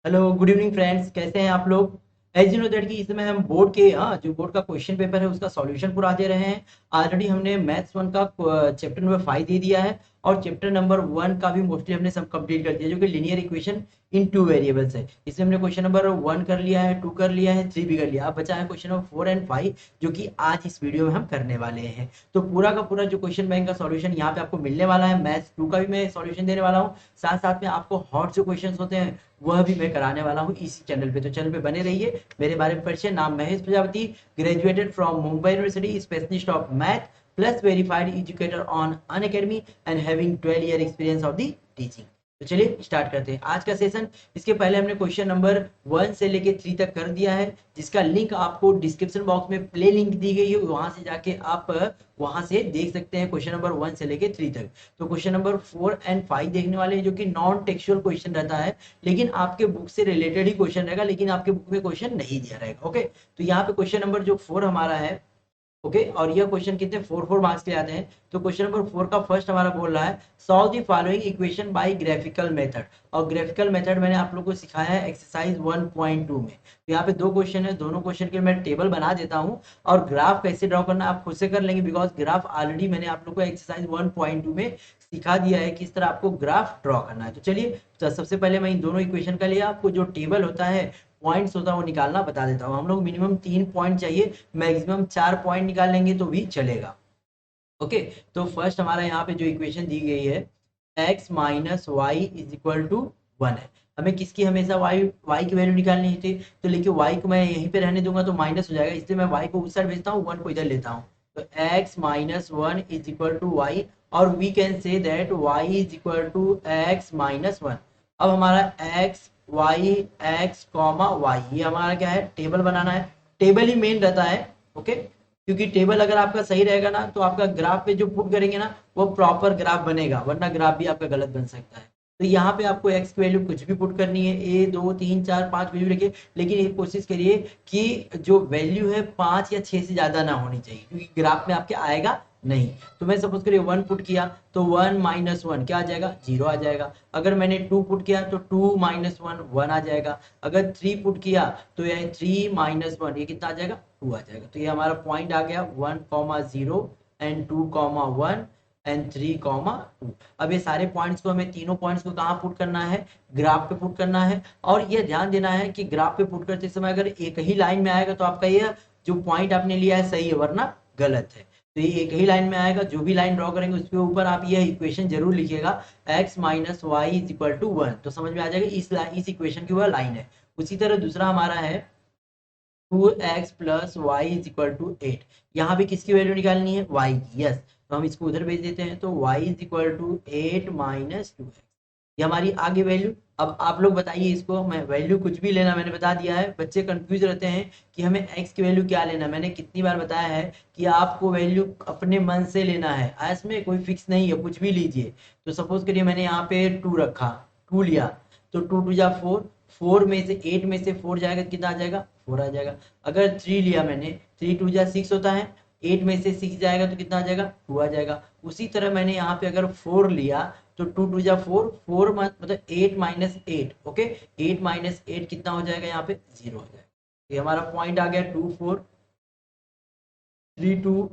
Hello good evening friends, कैसे हैं आप लोग। एज यू नो दैट कि इस समय हम बोर्ड के जो बोर्ड का क्वेश्चन पेपर है उसका सॉल्यूशन पूरा दे रहे हैं। ऑलरेडी हमने मैथ्स वन का चैप्टर नंबर 5 दे दिया है और चैप्टर नंबर 1 का भी मोस्टली हमने सब कंप्लीट कर दिया, जो कि linear equation in two variables है। इसमें हमने क्वेश्चन नंबर 1 कर लिया है, 2 कर लिया है, 3 भी कर लिया। अब बचा है क्वेश्चन नंबर 4 एंड 5, जो कि आज इस वीडियो में हम करने वाले हैं। तो पूरा का पूरा जो क्वेश्चन बैंक का सॉल्यूशन यहाँ पे आपको मिलने वाला है। मैथ्स 2 का भी मैं सॉल्यूशन देने वाला हूँ, साथ साथ में आपको हॉट जो क्वेश्चन होते हैं वह भी मैं कराने वाला हूँ इसी चैनल पे। तो चैनल पे बने रहिए। मेरे बारे में परिचय, नाम Mahesh Prajapati, graduated from Mumbai university, specialist of math plus verified educator on Unacademy and having 12 year experience of the teaching. तो चलिए स्टार्ट करते हैं आज का सेशन। इसके पहले हमने क्वेश्चन नंबर 1 से लेके 3 तक कर दिया है, जिसका लिंक आपको डिस्क्रिप्शन बॉक्स में प्ले लिंक दी गई है, वहां से जाके आप वहां से देख सकते हैं क्वेश्चन नंबर 1 से लेके 3 तक। तो क्वेश्चन नंबर 4 एंड 5 देखने वाले हैं, जो कि नॉन टेक्सुअल क्वेश्चन रहता है, लेकिन आपके बुक से रिलेटेड ही क्वेश्चन रहेगा, लेकिन आपके बुक में क्वेश्चन नहीं दिया रहेगा। ओके, तो यहाँ पे क्वेश्चन नंबर जो 4 हमारा है, ओके, और यह क्वेश्चन कितने 4 मार्क्स के आते हैं। तो क्वेश्चन नंबर 4 का फर्स्ट हमारा बोल रहा है solve the following equation by graphical method. और ग्राफिकल मेथड मैंने आप लोगों को सिखाया है एक्सरसाइज 1.2 में। तो यहाँ पे दो क्वेश्चन है, दोनों क्वेश्चन के मैं टेबल बना देता हूँ और ग्राफ कैसे ड्रॉ करना आप खुद से कर लेंगे, बिकॉज ग्राफ ऑलरेडी मैंने आप लोग को एक्सरसाइज 1.2 में सिखा दिया है किस तरह आपको ग्राफ ड्रॉ करना है। तो चलिए, तो सबसे पहले मैं इन दोनों इक्वेशन का लिए आपको जो टेबल होता है, पॉइंट्स होता है, वो निकालना बता देता हूँ। हम लोग मिनिमम 3 पॉइंट चाहिए, मैक्सिमम 4 पॉइंट निकाल लेंगे तो भी चलेगा। ओके, तो फर्स्ट हमारा यहाँ पे जो इक्वेशन दी गई है x minus y is equal to 1 है। हमें किसकी हमेशा y की वैल्यू निकालनी थी, तो लेकिन y को मैं यहीं पे रहने दूंगा तो माइनस हो जाएगा, इसलिए मैं y को उस साइड भेजता हूँ, 1 को इधर लेता हूँ। तो x minus 1 is equal to y, और we can say that y is equal to x minus 1। अब हमारा x y x comma y, ये हमारा क्या है, टेबल बनाना है। टेबल ही मेन रहता है। ओके, क्योंकि टेबल अगर आपका सही रहेगा ना, तो आपका ग्राफ पे जो पुट करेंगे ना वो प्रॉपर ग्राफ बनेगा, वरना ग्राफ भी आपका गलत बन सकता है। तो यहाँ पे आपको x की वैल्यू कुछ भी पुट करनी है, ए 2 3 4 5 वैल्यू रखिए, लेकिन ये कोशिश करिए कि जो वैल्यू है 5 या 6 से ज्यादा ना होनी चाहिए, क्योंकि ग्राफ में आपके आएगा नहीं। तो मैं सपोज करिए 1 पुट किया तो 1 माइनस 1 क्या आ जाएगा, 0 आ जाएगा। अगर मैंने 2 पुट किया तो 2 माइनस 1 1 आ जाएगा। अगर 3 पुट किया तो ये 3 माइनस 1 ये कितना आ जाएगा, 2 आ जाएगा। तो ये हमारा पॉइंट आ गया 1,0 एंड 2,1 एंड 3,2। अब ये सारे पॉइंट्स को, हमें तीनों पॉइंट्स को कहाँ पुट करना है, ग्राफ पे पुट करना है। और ये ध्यान देना है कि ग्राफ पे पुट करते समय अगर एक ही लाइन में आएगा तो आपका ये जो पॉइंट आपने लिया है सही है, वरना गलत है। तो ये एक ही लाइन में आएगा, जो भी लाइन ड्रॉ करेंगे उसके ऊपर आप ये इक्वेशन जरूर लिखिएगा, x minus y is equal to 1, तो समझ में आ जाएगा इस इक्वेशन की वह लाइन है। उसी तरह दूसरा हमारा है 2x plus y is equal to 8। यहाँ भी किसकी वैल्यू निकालनी है, y की। यस, तो हम इसको उधर भेज देते हैं, तो y is equal to 8 minus 2x, ये हमारी आगे वैल्यू। अब आप लोग बताइए, इसको मैं वैल्यू कुछ भी लेना मैंने बता दिया है। बच्चे कंफ्यूज रहते हैं कि हमें x की वैल्यू क्या लेना। मैंने कितनी बार बताया है कि आपको वैल्यू अपने मन से लेना है, इसमें कोई फिक्स नहीं है, कुछ भी लीजिए। तो सपोज करिए मैंने यहाँ पे 2 रखा, 2 लिया, तो 2 2 जा 4, 4 में से 8 में से 4 जाएगा तो कितना आ जाएगा, 4 आ जाएगा। अगर 3 लिया मैंने, 3 2 जा 6 होता है, 8 में से 6 जाएगा तो कितना आ जाएगा, 2 आ जाएगा। उसी तरह मैंने यहाँ पे अगर 4 लिया तो 2 2 जा 4, 4 मतलब 8 माइनस 8। ओके, 8 माइनस 8 कितना हो जाएगा, यहाँ पे 0 हो जाएगा। ये हमारा पॉइंट आ गया 2 4 3 2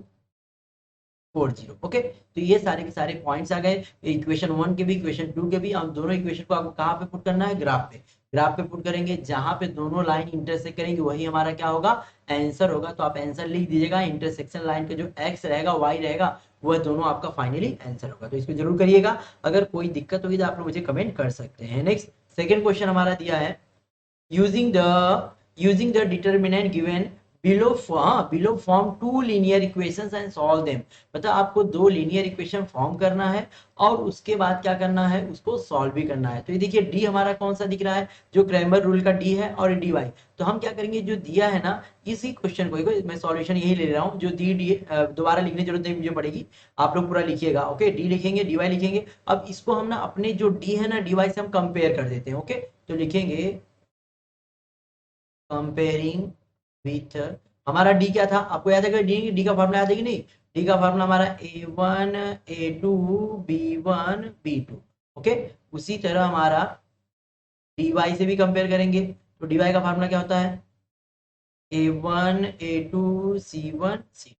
4 0। ओके, तो ये सारे के सारे पॉइंट्स आ गए, इक्वेशन 1 के भी इक्वेशन 2 के भी। हम दोनों इक्वेशन को आपको कहाँ पे पुट करना है, ग्राफ पे। ग्राफ पे पुट करेंगे, जहां पे दोनों लाइन इंटरसेक्ट करेंगे वही हमारा क्या होगा, आंसर होगा। तो आप आंसर लिख दीजिएगा, इंटरसेक्शन लाइन का जो एक्स रहेगा वाई रहेगा वह दोनों आपका फाइनली आंसर होगा। तो इसको जरूर करिएगा। अगर कोई दिक्कत होगी तो आप लोग मुझे कमेंट कर सकते हैं। नेक्स्ट सेकेंड क्वेश्चन हमारा दिया है, using the determinant given below form two linear equations and solve them। मतलब आपको दो लीनियर इक्वेशन फॉर्म करना है और उसके बाद क्या करना है, उसको सॉल्व भी करना है। तो ये देखिए डी हमारा कौन सा दिख रहा है, जो क्रैमर रूल का डी है, और डी वाई। तो हम क्या करेंगे, जो दिया है ना इसी क्वेश्चन को, मैं सॉल्यूशन यही ले रहा हूँ, जो डी डी दोबारा लिखने की जरूरत नहीं मुझे पड़ेगी, आप लोग पूरा लिखिएगा। ओके, डी लिखेंगे, डी वाई लिखेंगे। अब इसको हम ना अपने जो डी है ना डी वाई से हम कंपेयर कर देते हैं। ओके, तो लिखेंगे कंपेयरिंग विथ, हमारा डी क्या था आपको याद है, डी का फॉर्मूला याद है कि नहीं। डी का फॉर्मूला हमारा a1 a2 b1 b2। Okay, उसी तरह हमारा डी वाई से भी कंपेयर करेंगे तो डी वाई का फार्मूला क्या होता है, A1 A2 C1 C।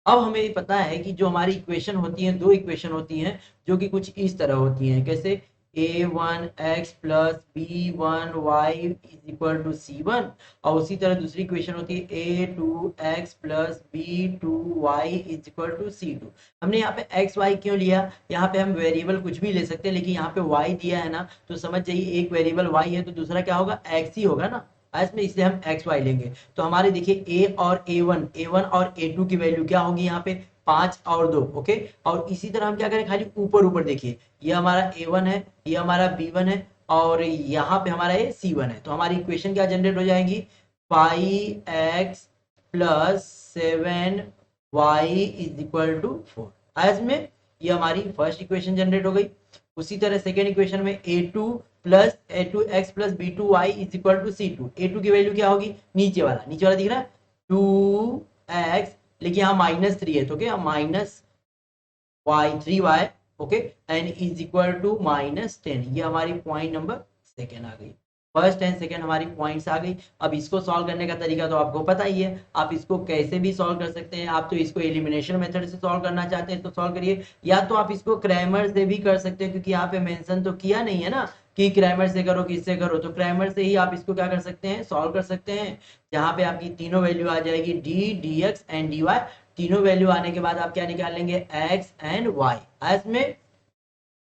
अब हमें पता है कि जो हमारी इक्वेशन होती हैं, दो इक्वेशन होती हैं जो कि कुछ इस तरह होती हैं, कैसे a1x plus b1y is equal to c1, और उसी तरह दूसरी इक्वेशन होती है a2x plus b2y is equal to c2। हमने यहाँ पे x y क्यों लिया, यहाँ पे हम वेरिएबल कुछ भी ले सकते हैं, लेकिन यहाँ पे y दिया है ना, तो समझ जाइए एक वेरिएबल y है तो दूसरा क्या होगा, x ही होगा ना, इसमें इसलिए हम एक्स वाई लेंगे। तो हमारे देखिए ए और ए वन और ए टू की वैल्यू क्या होगी यहाँ पे 5 और 2। ओके, और इसी तरह हम क्या करें, खाली ऊपर ऊपर देखिए, ये हमारा ए1 है, ये हमारा बी1 है, और यहाँ पे हमारा ये सी1 है। तो हमारी इक्वेशन क्या जनरेट हो जाएगी, 5x plus 7y is equal to 4। आज में ये हमारी फर्स्ट इक्वेशन जनरेट हो गई। उसी तरह सेकेंड इक्वेशन में a2 plus a2x plus b2y is equal to c2। a2 की वैल्यू क्या होगी, नीचे वाला दिख रहा है 2x, लेकिन यहाँ -3 है तो क्या -3y, okay, and is equal to -10। ये हमारी पॉइंट नंबर सेकेंड आ गई। फर्स्ट एंड सेकेंड हमारी पॉइंट्स आ गई। अब इसको सॉल्व करने का तरीका तो आपको पता ही है, आप इसको कैसे भी सॉल्व कर सकते हैं। आप तो इसको एलिमिनेशन मेथड से सॉल्व करना चाहते हैं तो सॉल्व करिए, या तो आप इसको क्रैमर से भी कर सकते हैं, क्योंकि यहाँ पे मेंशन तो किया नहीं है ना कि क्रैमर से करो किससे करो, तो क्रैमर से ही आप इसको क्या कर सकते हैं, सॉल्व कर सकते हैं। जहाँ पे आपकी तीनों वैल्यू आ जाएगी D D x and D y. तीनों वैल्यू आने के बाद आप क्या निकाल लेंगे, एक्स एंड वाई। आज में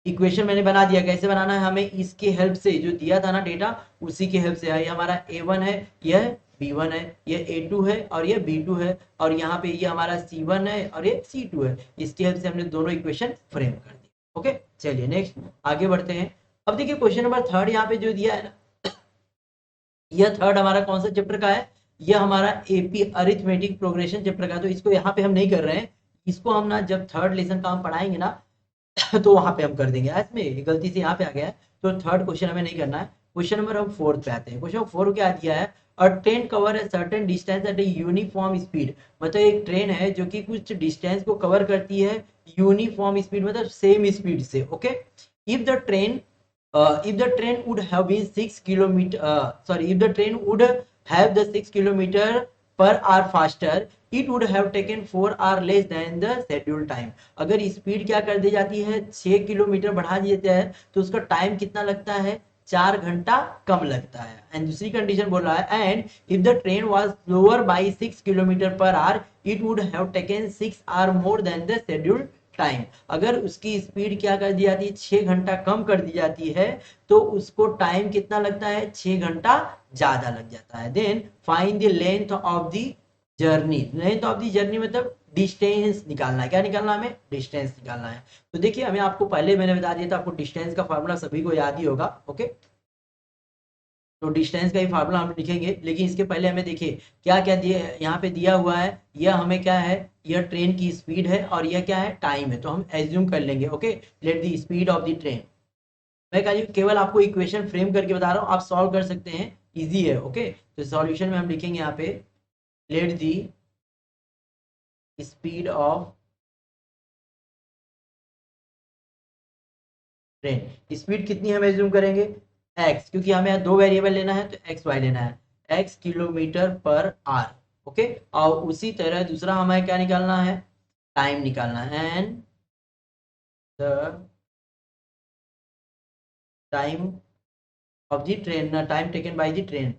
इक्वेशन मैंने बना दिया, कैसे बनाना है हमें, इसके हेल्प से, जो दिया था ना डेटा उसी के हेल्प से है। ये हमारा a1 है, यह b1 है, ये a2 है और ये b2 है, और यहाँ पे ये हमारा c1 है और ये c2 है। इसकी हेल्प से हमने दोनों इक्वेशन फ्रेम कर दी। ओके, चलिए नेक्स्ट आगे बढ़ते हैं। अब देखिए क्वेश्चन नंबर थर्ड यहाँ पे जो दिया है ना, यह थर्ड हमारा कौन सा चैप्टर का है, यह हमारा एपी अरिथमेटिक प्रोग्रेशन चैप्टर का। तो इसको यहाँ पे हम नहीं कर रहे हैं, इसको हम ना जब थर्ड लेसन का हम पढ़ाएंगे ना तो वहां पे हम कर देंगे। इसमें गलती से यहाँ पे आ गया है, तो थर्ड क्वेश्चन हमें नहीं करना है। क्वेश्चन नंबर हम फोर्थ पे आते हैं। क्वेश्चन फोर क्या दिया है, a train cover a certain distance at a uniform speed. मतलब एक ट्रेन है जो कि कुछ डिस्टेंस को कवर करती है यूनिफॉर्म स्पीड, मतलब सेम स्पीड से। Okay, if the train if the train would have been 6 kilometer if the train would have the 6 kilometer per hour faster, it would have taken 4 hour less than the scheduled time। अगर speed क्या कर दी जाती है, 6 kilometre बढ़ा दी जाता है, तो उसका टाइम कितना लगता है, 4 घंटा कम लगता है। एंड दूसरी कंडीशन बोल रहा है, and if the train was slower by 6 kilometre per hour, it would have taken 6 hour more than the scheduled time. अगर उसकी स्पीड क्या कर दी जाती है, 6 घंटा कम कर दी जाती है, तो उसको टाइम कितना लगता है, 6 घंटा ज्यादा लग जाता है। Then find the length of the journey. Length of the journey मतलब डिस्टेंस निकालना है। क्या निकालना है हमें, डिस्टेंस निकालना है। तो देखिए हमें, आपको पहले मैंने बता दिया था, आपको डिस्टेंस का फॉर्मूला सभी को याद ही होगा। ओके, तो डिस्टेंस का ही फार्मूला हम लिखेंगे, लेकिन इसके पहले हमें देखिए क्या क्या दिया, यहाँ पे दिया हुआ है, यह हमें क्या है, यह ट्रेन की स्पीड है और यह क्या है, टाइम है। तो हम एज्यूम कर लेंगे, okay, let the speed of the train. मैं केवल आपको इक्वेशन फ्रेम करके बता रहा हूँ, आप सॉल्व कर सकते हैं, इजी है। ओके, तो सॉल्यूशन में हम लिखेंगे यहाँ पे, let the speed of train. Speed कितनी हम एज्यूम करेंगे, एक्स, क्योंकि हमें यहाँ दो वेरिएबल लेना है, तो एक्स वाई लेना है, x kilometre per our. Okay, और उसी तरह दूसरा हमें क्या निकालना है, टाइम निकालना है, and the time of the train, time taken by the train.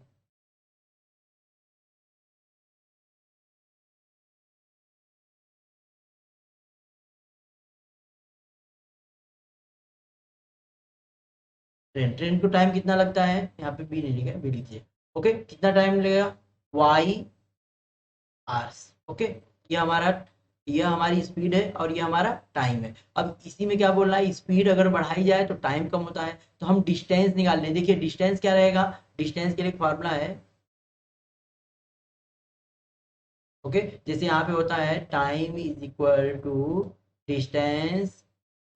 Train को टाइम कितना लगता है, यहाँ पे बी नहीं लिखा है, बी लीजिए। ओके, कितना टाइम लगेगा, वाई आवर्स। ओके, ये हमारा, ये हमारी स्पीड है और ये हमारा टाइम है। अब इसी में क्या बोल रहा है, स्पीड अगर बढ़ाई जाए तो टाइम कम होता है, तो हम डिस्टेंस निकाल लें। देखिए डिस्टेंस क्या रहेगा, डिस्टेंस के लिए फॉर्मूला है, ओके, जैसे यहाँ पे होता है time is equal to distance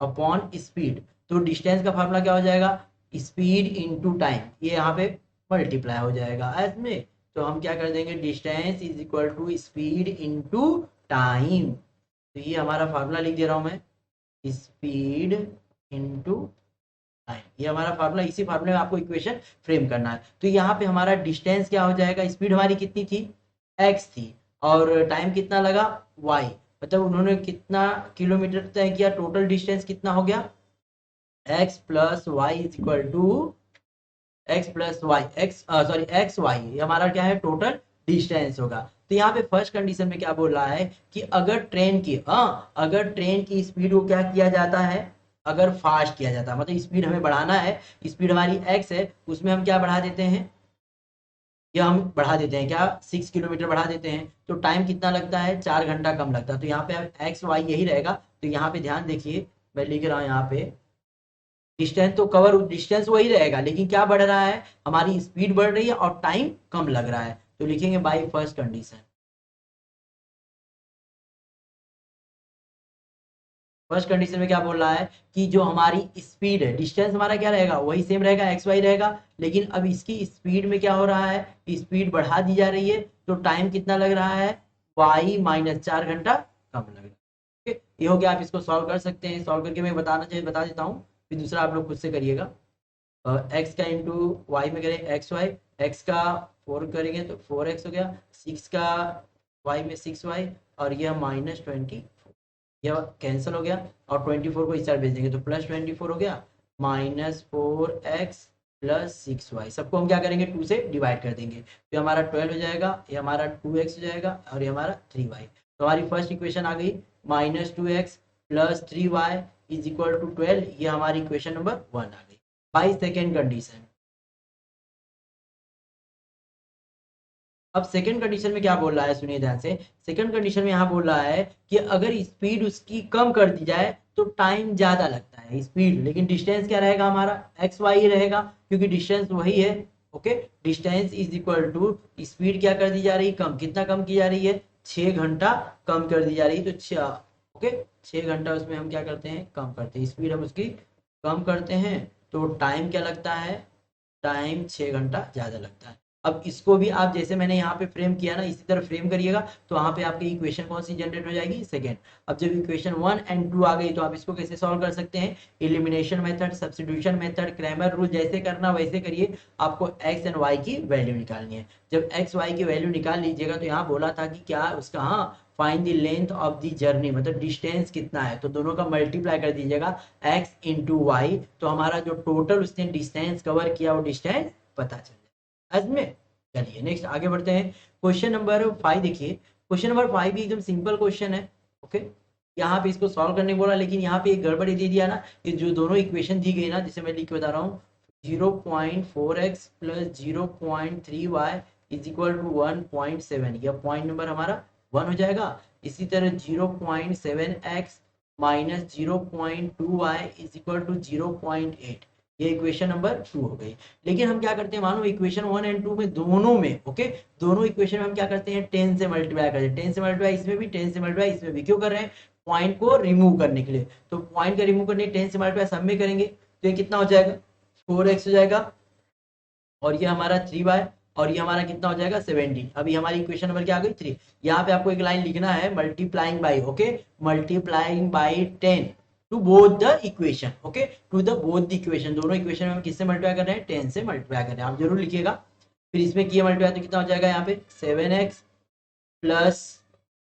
upon speed. तो डिस्टेंस का फार्मूला क्या हो जाएगा, स्पीड इनटू टाइम, ये यहाँ पे मल्टीप्लाई हो जाएगा इसमें। तो हम क्या कर देंगे, distance is equal to speed into time. तो ये हमारा फार्मूला लिख दे रहा हूँ मैं, स्पीड इनटू टाइम। ये हमारा फार्मूला, इसी फार्मूले में आपको इक्वेशन फ्रेम करना है। तो यहाँ पे हमारा डिस्टेंस क्या हो जाएगा, स्पीड हमारी कितनी थी, x थी, और टाइम कितना लगा, y, मतलब उन्होंने कितना किलोमीटर तय किया, टोटल डिस्टेंस कितना हो गया, x plus y is equal to x plus y, x y, ये हमारा क्या है, टोटल डिस्टेंस होगा। तो यहाँ पे फर्स्ट कंडीशन में क्या बोल रहा है कि अगर ट्रेन की, अगर ट्रेन की स्पीड को क्या किया जाता है, अगर फास्ट किया जाता है, मतलब स्पीड हमें बढ़ाना है, स्पीड हमारी एक्स है, उसमें हम क्या बढ़ा देते हैं, या हम बढ़ा देते हैं क्या, 6 किलोमीटर बढ़ा देते हैं, तो टाइम कितना लगता है, 4 घंटा कम लगता है। तो यहाँ पे एक्स वाई यही रहेगा। तो यहाँ पे ध्यान देखिए, मैं लिख रहा हूँ यहाँ पे, डिस्टेंस तो कवर, डिस्टेंस वही रहेगा, लेकिन क्या बढ़ रहा है, हमारी स्पीड बढ़ रही है और टाइम कम लग रहा है। तो लिखेंगे by first condition. First condition में क्या बोल रहा है कि जो हमारी स्पीड है, डिस्टेंस हमारा क्या रहेगा, वही सेम रहेगा, एक्स वाई रहेगा, लेकिन अब इसकी स्पीड में क्या हो रहा है, स्पीड बढ़ा दी जा रही है, तो टाइम कितना लग रहा है, वाई माइनस 4 घंटा कम लग रहा है। ठीक है, ये हो गया। आप इसको सॉल्व कर सकते हैं, सॉल्व करके मैं बताना चाहिए बता देता हूँ, फिर दूसरा आप लोग खुद से करिएगा। एक्स का इंटू वाई में करें, एक्स वाई, एक्स का 4 करेंगे तो 4x हो गया, 6 का वाई में 6y, और यह -20, यह कैंसिल हो गया, और 24 को इस साइड भेज देंगे तो +24 हो गया, -4x प्लस 6y, सबको हम क्या करेंगे, 2 से डिवाइड कर देंगे, तो हमारा 12 हो जाएगा, ये हमारा 2x हो जाएगा, और ये हमारा 3y। तो हमारी फर्स्ट इक्वेशन आ गई, -2x plus 3y is equal to 12, ये हमारी इक्वेशन नंबर 1 आ गई। बाई सेकेंड कंडीशन, अब सेकंड कंडीशन में क्या बोल रहा है, सुनिए ध्यान से। सेकंड कंडीशन में यहाँ बोल रहा है कि अगर स्पीड उसकी कम कर दी जाए तो टाइम ज्यादा लगता है, स्पीड, लेकिन डिस्टेंस क्या रहेगा हमारा, एक्स वाई रहेगा, क्योंकि डिस्टेंस वही है। Okay, distance is equal to speed क्या कर दी जा रही है, कम, कितना कम की जा रही है, 6 घंटा कम कर दी जा रही है। तो ओके, 6 घंटा उसमें हम क्या करते हैं, कम करते हैं, स्पीड हम उसकी कम करते हैं, तो टाइम क्या लगता है, टाइम 6 घंटा ज़्यादा लगता है। अब इसको भी आप जैसे मैंने यहाँ पे फ्रेम किया ना, इसी तरह फ्रेम करिएगा, तो वहाँ पे आपकी इक्वेशन कौन सी जनरेट हो जाएगी, सेकेंड। अब जब इक्वेशन 1 एंड 2 आ गई, तो आप इसको कैसे सॉल्व कर सकते हैं, elimination method, substitution method, Cramer rule, जैसे करना वैसे करिए। आपको एक्स एंड वाई की वैल्यू निकालनी है। जब एक्स वाई की वैल्यू निकाल लीजिएगा, तो यहाँ बोला था कि क्या उसका, हाँ, find the length of the journey, मतलब डिस्टेंस कितना है, तो दोनों का मल्टीप्लाई कर दीजिएगा, x इंटू वाई, तो हमारा जो टोटल उसने डिस्टेंस कवर किया वो डिस्टेंस पता चल जाए। आज में चलिए नेक्स्ट आगे बढ़ते हैं। क्वेश्चन नंबर 5 देखिए, क्वेश्चन नंबर 5 भी एकदम सिंपल क्वेश्चन है। ओके, यहाँ पे इसको सॉल्व करने बोला, लेकिन यहाँ पे एक गड़बड़ी दे दिया ना, ये जो दोनों इक्वेशन दी गई ना, जिसे मैं लिख के बता रहा हूँ, 0.4x plus 0.3y is equal to 1.7, यह पॉइंट नंबर हमारा 1 हो जाएगा। इसी तरह 0.7x minus 0.2y is equal to 0.8, ये इक्वेशन नंबर 2 हो गई। लेकिन हम क्या करते हैं, मानो इक्वेशन 1 एंड 2 में, दोनों में, ओके, दोनों इक्वेशन में हम क्या करते हैं, 10 से मल्टीप्लाई करते हैं, 10 से मल्टीप्लाई इसमें भी, 10 से मल्टीप्लाई इसमें भी, क्यों कर रहे हैं, पॉइंट को रिमूव करने के लिए। तो पॉइंट का रिमूव करने 10 से मल्टीप्लाई सब में करेंगे, तो ये कितना हो जाएगा, 4x हो जाएगा, और ये हमारा 3y, और ये हमारा कितना हो जाएगा, 17। अभी हमारी इक्वेशन नंबर क्या आ गई, 3। यहाँ पे आपको एक लाइन लिखना है, multiplying by, okay, multiplying by 10 to both the equation, okay, to the both the equation, दोनों इक्वेशन में हम किससे मल्टीप्लाई कर रहे हैं, 10 से मल्टीप्लाई कर रहे हैं, आप जरूर लिखिएगा। फिर इसमें किया मल्टीप्लाई तो कितना हो जाएगा, यहाँ पे 7x प्लस,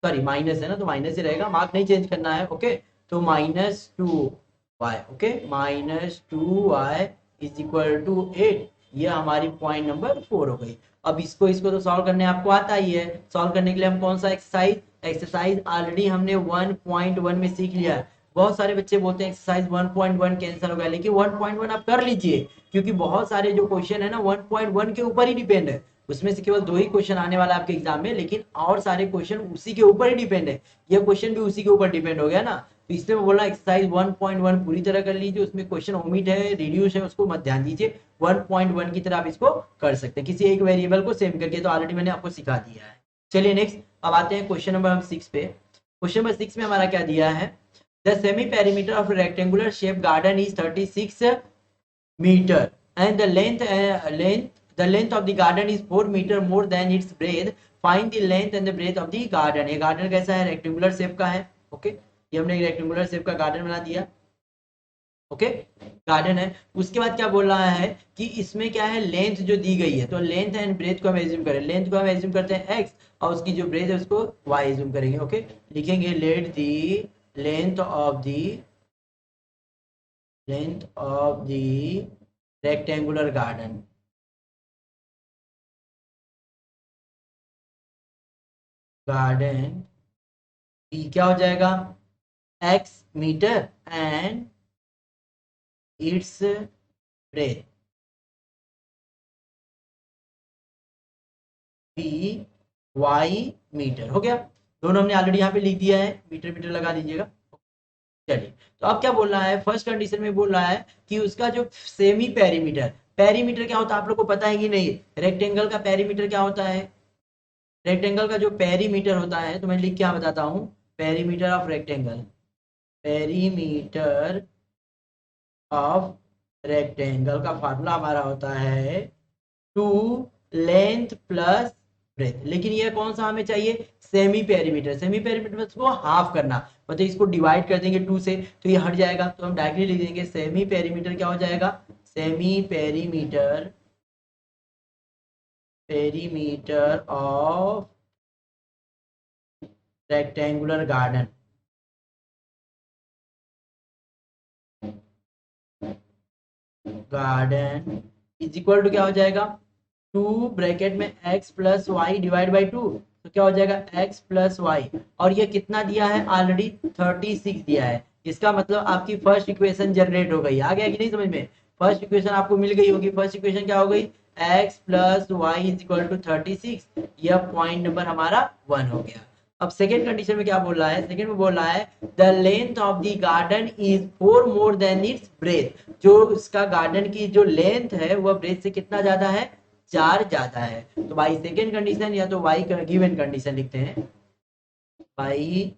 सॉरी माइनस है ना, तो माइनस ही रहेगा, मार्क नहीं चेंज करना है, ओके, तो -2y, okay, -2y is equal to 8, ये हमारी पॉइंट नंबर 4 हो गई। अब इसको तो सॉल्व करने आपको आता ही है। सॉल्व करने के लिए हम कौन सा एक्सरसाइज, एक्सरसाइज ऑलरेडी हमने 1.1 में सीख लिया है। बहुत सारे बच्चे बोलते हैं एक्सरसाइज 1.1 कैंसिल हो गया, लेकिन 1.1 आप कर लीजिए, क्योंकि बहुत सारे जो क्वेश्चन है ना 1.1 के ऊपर ही डिपेंड है, उसमें से केवल 2 ही क्वेश्चन आने वाला है आपके एग्जाम में, लेकिन और सारे क्वेश्चन उसी के ऊपर ही डिपेंड है। ये क्वेश्चन भी उसी के ऊपर डिपेंड हो गया ना, तो इसलिए मैं बोल रहा एक्सरसाइज 1.1 पूरी तरह कर लीजिए, उसमें क्वेश्चन ओमिट है, रिड्यूस है, उसको मत ध्यान दीजिए, 1.1 की तरह आप इसको कर सकते हैं, किसी एक वेरिएबल को सेम करके, तो ऑलरेडी मैंने आपको सिखा दिया है। चलिए नेक्स्ट, अब आते हैं क्वेश्चन नंबर हम 6 पे। क्वेश्चन नंबर 6 में हमारा क्या दिया है, the semi perimeter of rectangular shape garden is 36 meter and the length of the garden is 4 meter more than its breadth, find the length and the breadth of the garden। ये garden कैसा है, rectangular shape का है, okay, ये हमने rectangular shape का garden बना दिया। ओके, गार्डन है। उसके बाद क्या बोल रहा है कि इसमें क्या है, लेंथ जो दी गई है, तो लेंथ एंड ब्रेथ को हम एज्यूम करें, लेंथ को हम एज्यूम करते हैं एक्स और उसकी जो ब्रेथ है उसको वाई एज्यूम करेंगे। ओके, लिखेंगे let the length of the rectangular garden, garden क्या हो जाएगा, x metre and its breadth be y metre. हो गया, दोनों हमने ऑलरेडी यहाँ पे लिख दिया है, मीटर मीटर लगा दीजिएगा। चलिए, तो अब क्या बोल रहा है, फर्स्ट कंडीशन में बोल रहा है कि उसका जो सेमी पेरीमीटर, पेरीमीटर क्या होता है आप लोग को पता है कि नहीं, रेक्टेंगल का पेरीमीटर क्या होता है, रेक्टेंगल का जो पेरीमीटर होता है, तो मैं लिख क्या बताता हूँ, perimeter of rectangle, perimeter of rectangle का फार्मूला हमारा होता है 2 लेंथ प्लस ब्रेथ। लेकिन ये कौन सा हमें चाहिए, सेमी पेरीमीटर, सेमी पेरीमीटर में इसको हाफ करना, मतलब इसको डिवाइड कर देंगे 2 से तो ये हट जाएगा, तो हम डायरेक्टली लिख देंगे सेमी पेरीमीटर क्या हो जाएगा, semi perimeter, perimeter of rectangular garden, garden is equal to क्या हो जाएगा, 2 ब्रैकेट में x plus y divide by 2, तो क्या हो जाएगा x प्लस वाई, और ये कितना दिया है ऑलरेडी 36 दिया है। इसका मतलब आपकी फर्स्ट इक्वेशन जनरेट हो गई, आ गया कि नहीं समझ में, फर्स्ट इक्वेशन आपको मिल गई होगी। फर्स्ट इक्वेशन क्या हो गई, x plus y is equal to 36, यह पॉइंट नंबर हमारा 1 हो गया। अब सेकेंड कंडीशन में क्या बोल रहा है, सेकेंड में बोल रहा है the length of the garden is 4 more than it's breath, जो उसका गार्डन की जो लेंथ है वह ब्रेथ से कितना ज्यादा है, 4 ज्यादा है। तो बाई सेकेंड कंडीशन या तो बाई गिवन कंडीशन लिखते हैं, बाई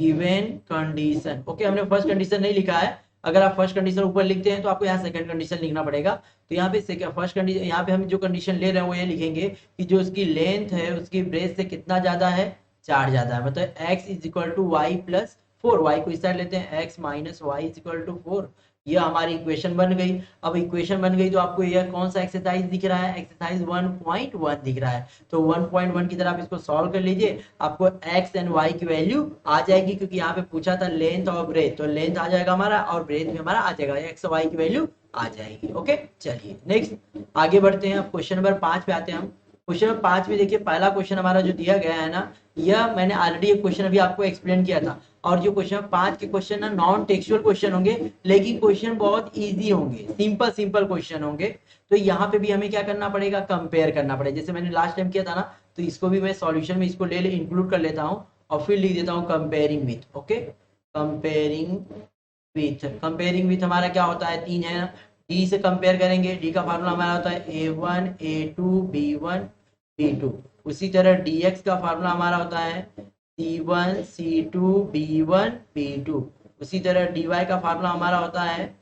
गिवन कंडीशन। ओके, हमने फर्स्ट कंडीशन नहीं लिखा है, अगर आप फर्स्ट कंडीशन ऊपर लिखते हैं तो आपको यहाँ सेकंड कंडीशन लिखना पड़ेगा। तो यहाँ पे फर्स्ट कंडीशन, यहाँ पे हम जो कंडीशन ले रहे हैं वो ये लिखेंगे कि जो उसकी लेंथ है उसकी ब्रेथ से कितना ज्यादा है, 4 ज्यादा है, मतलब x is equal to y plus 4, y को इस साइड लेते हैं, x minus y is equal to 4, ये हमारी इक्वेशन बन गई। अब इक्वेशन बन गई तो आपको यह कौन सा एक्सरसाइज दिख रहा है, एक्सरसाइज 1.1 दिख रहा है। तो 1.1 की तरह आप इसको सॉल्व कर लीजिए, आपको x एंड y की वैल्यू आ जाएगी, क्योंकि यहाँ पे पूछा था लेंथ और ब्रेथ, तो लेंथ आ जाएगा हमारा और ब्रेथ भी हमारा आ जाएगा, x और y की वैल्यू आ जाएगी। ओके, चलिए नेक्स्ट आगे बढ़ते हैं, अब क्वेश्चन नंबर 5 पे आते हैं हम। क्वेश्चन नंबर 5 में देखिए, पहला क्वेश्चन हमारा जो दिया गया है ना, यह मैंने ऑलरेडी एक क्वेश्चन अभी आपको एक्सप्लेन किया था, और जो क्वेश्चन 5 के क्वेश्चन ना नॉन टेक्सुअल क्वेश्चन होंगे, लेकिन क्वेश्चन बहुत इजी होंगे, सिंपल सिंपल क्वेश्चन होंगे। तो यहाँ पे भी हमें क्या करना पड़ेगा, कंपेयर करना पड़ेगा, जैसे मैंने लास्ट टाइम किया था ना, तो इसको भी मैं सॉल्यूशन में इसको ले इंक्लूड कर लेता हूँ और फिर लिख देता हूँ comparing with. Okay, comparing with हमारा क्या होता है, 3 है ना, डी से कंपेयर करेंगे, डी का फार्मूला हमारा होता है a1 a2 b1 b2। उसी तरह dx का फार्मूला हमारा होता है c1 c2 b1 b2। उसी तरह dy का फार्मूला हमारा होता है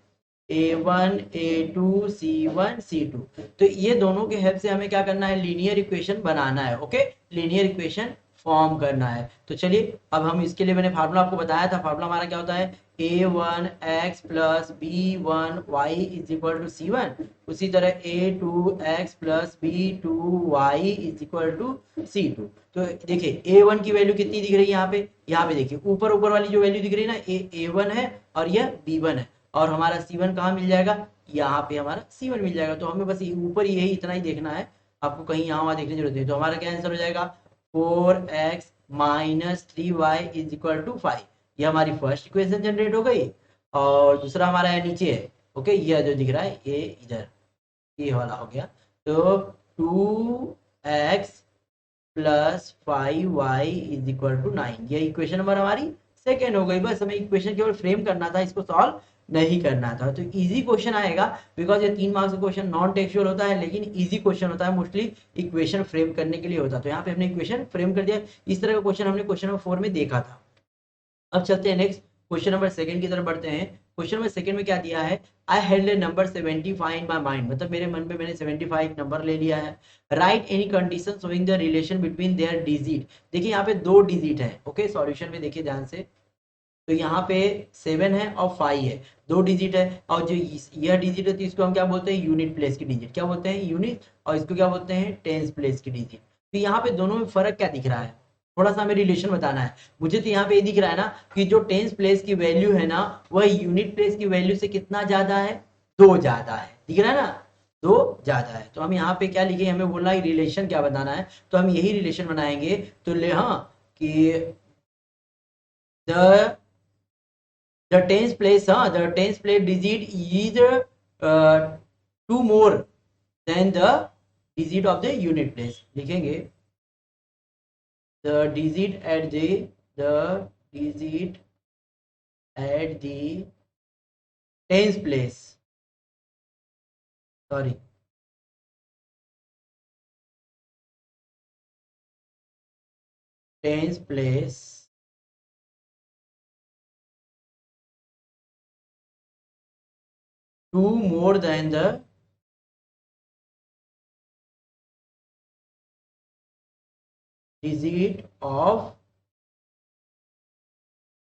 a1 a2 c1 c2। तो ये दोनों के हेल्प से हमें क्या करना है, लीनियर इक्वेशन बनाना है। ओके, लीनियर इक्वेशन फॉर्म करना है। तो चलिए, अब हम इसके लिए मैंने फार्मूला आपको बताया था, फार्मूला हमारा क्या होता है, a1 x plus b1 y is equal to c1। उसी तरह a2 x plus b2 y is equal to c2। तो देखिए a1 की वैल्यू कितनी दिख रही है यहाँ पे देखिए ऊपर ऊपर वाली जो वैल्यू दिख रही है ना, a1 है और यह b1 है, और हमारा c1 कहाँ मिल जाएगा, यहाँ पे हमारा c1 मिल जाएगा। तो हमें बस ऊपर यही इतना ही देखना है, आपको कहीं यहाँ वहाँ देखने की जरूरत नहीं। तो हमारा क्या आंसर हो जाएगा, 4x minus 3y is equal to 5। ये हमारी फर्स्ट इक्वेशन जनरेट हो गई, और दूसरा हमारा है नीचे है। ओके, ये जो दिख रहा है ये इधर, ये वाला हो गया। तो 2x plus 5y is equal to 9, ये इक्वेशन नंबर हमारी सेकेंड हो गई। बस हमें इक्वेशन केवल फ्रेम करना था, इसको सॉल्व नहीं करना था। तो इजी क्वेश्चन आएगा, बिकॉज ये 3 मार्क्स का क्वेश्चन नॉन टेक्सुअल होता है, लेकिन इजी क्वेश्चन होता है, मोस्टली इक्वेशन फ्रेम करने के लिए होता है। तो यहाँ पे हमने इक्वेशन फ्रेम कर दिया, इस तरह का क्वेश्चन हमने क्वेश्चन नंबर 4 में देखा था। अब चलते हैं नेक्स्ट क्वेश्चन नंबर सेकंड की तरफ बढ़ते हैं। क्वेश्चन नंबर सेकंड में क्या दिया है, I had a number 75 in my mind, मतलब मेरे मन में मैंने 75 नंबर ले लिया है। Right any condition showing the relation between their digit. देखिए यहाँ पे 2 डिजिट है। ओके, सॉल्यूशन में देखिए ध्यान से, तो यहाँ पे 7 है और 5 है, 2 डिजिट है। और जो यह डिजिट है तो इसको हम क्या बोलते हैं, यूनिट प्लेस की डिजिट। क्या बोलते हैं, यूनिट। और इसको क्या बोलते हैं, टेंस प्लेस की डिजिट। तो यहाँ पे दोनों में फर्क क्या दिख रहा है, थोड़ा सा हमें रिलेशन बताना है। मुझे तो यहाँ पे ये दिख रहा है ना कि जो टेंस प्लेस की वैल्यू है ना, वह यूनिट प्लेस की वैल्यू से कितना ज्यादा है, 2 ज्यादा है। दिख रहा है ना, 2 ज्यादा है। तो हम यहाँ पे क्या लिखे, हमें बोलना है रिलेशन क्या बताना है, तो हम यही रिलेशन बनाएंगे। तो ले हाँ कि the tens place, the tens place digit is 2 more than the digit of the unit place। लिखेंगे the digit at the tens place, sorry, tens place 2 more than the digit of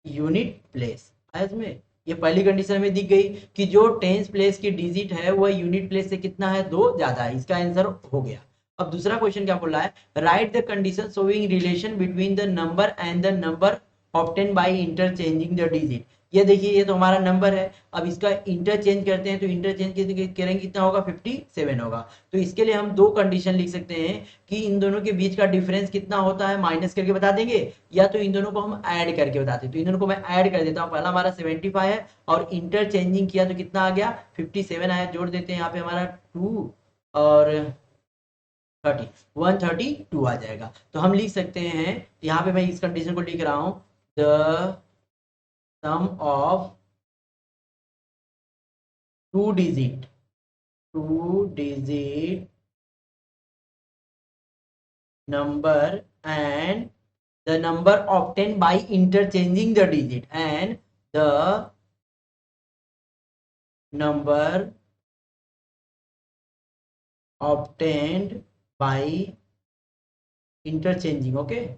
unit place. इसमें ये पहली condition हमें दिख गई कि जो tens place की डिजिट है वह यूनिट प्लेस से कितना है, 2 ज्यादा है। इसका आंसर हो गया। अब दूसरा क्वेश्चन क्या बोल रहा है, right the condition showing relation between the number and the number obtain by interchanging the digit. ये देखिए, ये तो हमारा नंबर है। अब इसका इंटरचेंज करते हैं तो इंटरचेंज करेंगे कितना होगा, 57 होगा। तो इसके लिए हम 2 कंडीशन लिख सकते हैं कि इन दोनों के बीच का डिफरेंस कितना होता है, माइनस करके बता देंगे, या तो इन दोनों को हम ऐड करके बताते हैं। तो इन दोनों को मैं ऐड कर देता हूँ। पहला हमारा 75 है और इंटरचेंजिंग किया तो कितना आ गया, 57 आया। जोड़ देते हैं यहाँ पे हमारा 2 और 30, 132 आ जाएगा। तो हम लिख सकते हैं, यहाँ पे मैं इस कंडीशन को लिख रहा हूँ, the sum of two digit number and the number obtained by interchanging the digit and the number obtained by interchanging, okay,